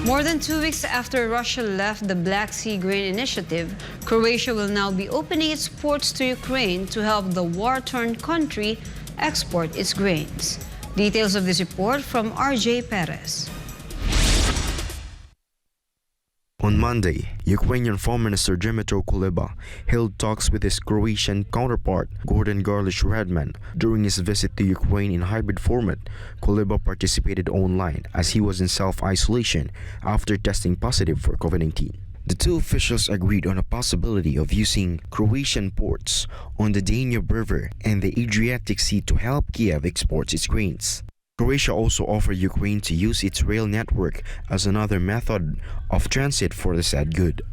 More than 2 weeks after Russia left the Black Sea Grain Initiative, Croatia will now be opening its ports to Ukraine to help the war-torn country export its grains. Details of this report from RJ Perez. On Monday, Ukrainian Foreign Minister Dmytro Kuleba held talks with his Croatian counterpart, Gordon Garlish-Radman. During his visit to Ukraine in hybrid format, Kuleba participated online as he was in self-isolation after testing positive for COVID-19. The two officials agreed on a possibility of using Croatian ports on the Danube River and the Adriatic Sea to help Kiev export its grains. Croatia also offered Ukraine to use its rail network as another method of transit for the said good.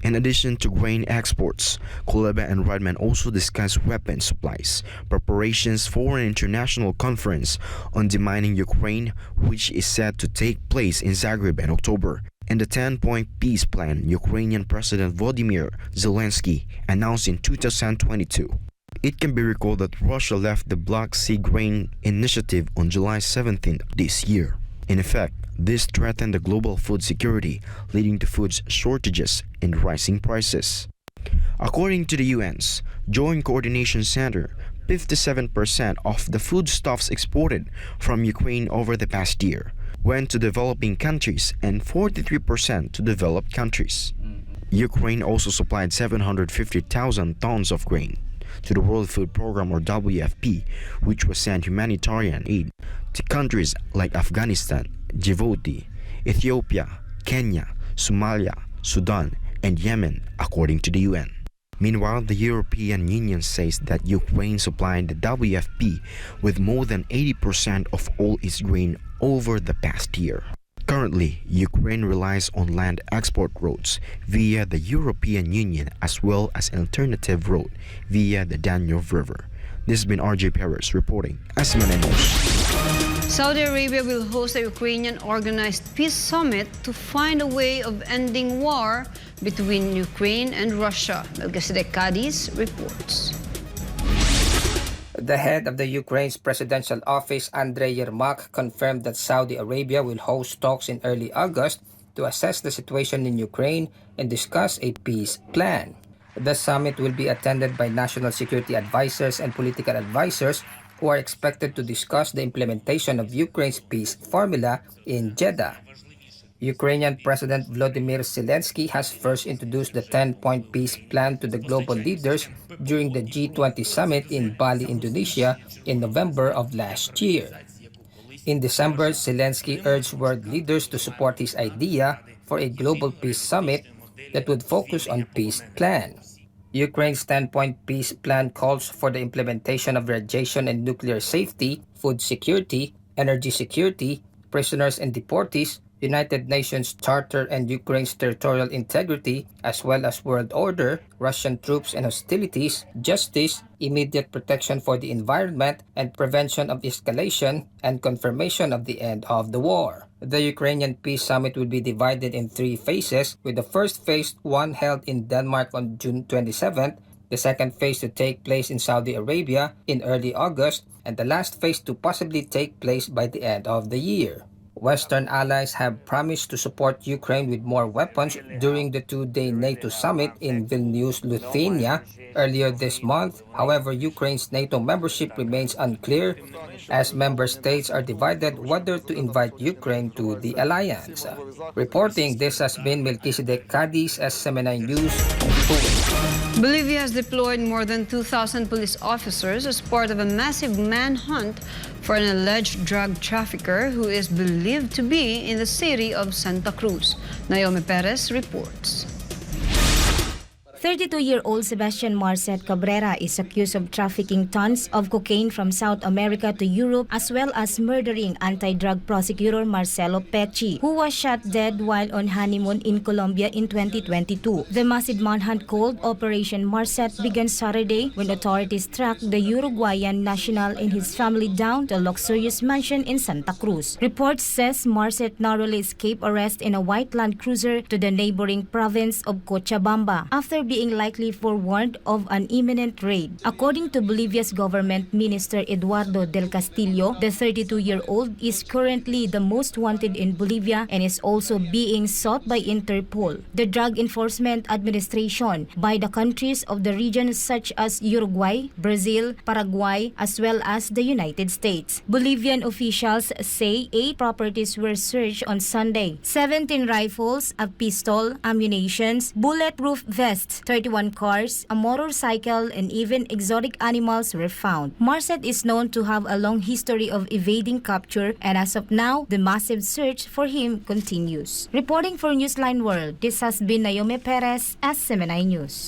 In addition to grain exports, Kuleba and Radman also discussed weapon supplies, preparations for an international conference on demining Ukraine, which is set to take place in Zagreb in October, and the 10-point peace plan Ukrainian President Volodymyr Zelensky announced in 2022. It can be recalled that Russia left the Black Sea Grain Initiative on July 17th this year. In effect, this threatened the global food security, leading to food shortages and rising prices. According to the UN's Joint Coordination Center, 57% of the foodstuffs exported from Ukraine over the past year went to developing countries and 43% to developed countries. Ukraine also supplied 750,000 tons of grain to the World Food Program or WFP, which was sent humanitarian aid to countries like Afghanistan, Djibouti, Ethiopia, Kenya, Somalia, Sudan, and Yemen, according to the UN. Meanwhile, the European Union says that Ukraine supplied the WFP with more than 80% of all its grain over the past year. Currently, Ukraine relies on land export routes via the European Union as well as an alternative route via the Danube River. This has been RJ Perez reporting. SMNN News. Saudi Arabia will host a Ukrainian organized peace summit to find a way of ending war between Ukraine and Russia. Melchizedek Cadiz reports. The head of the Ukraine's presidential office, Andrei Yermak, confirmed that Saudi Arabia will host talks in early August to assess the situation in Ukraine and discuss a peace plan. The summit will be attended by national security advisors and political advisors who are expected to discuss the implementation of Ukraine's peace formula in Jeddah. Ukrainian President Volodymyr Zelensky has first introduced the 10-point peace plan to the global leaders during the G20 summit in Bali, Indonesia in November of last year. In December, Zelensky urged world leaders to support his idea for a global peace summit that would focus on peace plan. Ukraine's 10-point peace plan calls for the implementation of radiation and nuclear safety, food security, energy security, prisoners and deportees, United Nations Charter and Ukraine's territorial integrity, as well as world order, Russian troops and hostilities, justice, immediate protection for the environment, and prevention of escalation, and confirmation of the end of the war. The Ukrainian Peace Summit will be divided in 3 phases, with the first phase, one held in Denmark on June 27th, the second phase to take place in Saudi Arabia in early August, and the last phase to possibly take place by the end of the year. Western allies have promised to support Ukraine with more weapons during the 2-day NATO summit in Vilnius, Lithuania, earlier this month. However, Ukraine's NATO membership remains unclear as member states are divided whether to invite Ukraine to the alliance. Reporting, this has been Melchizedek Cadiz, SMNN News. Bolivia has deployed more than 2,000 police officers as part of a massive manhunt for an alleged drug trafficker who is believed to be in the city of Santa Cruz. Naomi Perez reports. 32-year-old Sebastian Marcet Cabrera is accused of trafficking tons of cocaine from South America to Europe, as well as murdering anti-drug prosecutor Marcelo Pecci, who was shot dead while on honeymoon in Colombia in 2022. The massive manhunt called Operation Marcet began Saturday when authorities tracked the Uruguayan national and his family down to a luxurious mansion in Santa Cruz. Reports says Marcet narrowly escaped arrest in a white Land Cruiser to the neighboring province of Cochabamba. After being likely forewarned of an imminent raid. According to Bolivia's government minister Eduardo del Castillo, the 32-year-old is currently the most wanted in Bolivia and is also being sought by Interpol, the Drug Enforcement Administration, by the countries of the region such as Uruguay, Brazil, Paraguay, as well as the United States. Bolivian officials say 8 properties were searched on Sunday. 17 rifles, a pistol, ammunitions, bulletproof vests, 31 cars, a motorcycle, and even exotic animals were found. Marcet is known to have a long history of evading capture, and as of now, the massive search for him continues. Reporting for Newsline World, this has been Naomi Perez, SMNI News.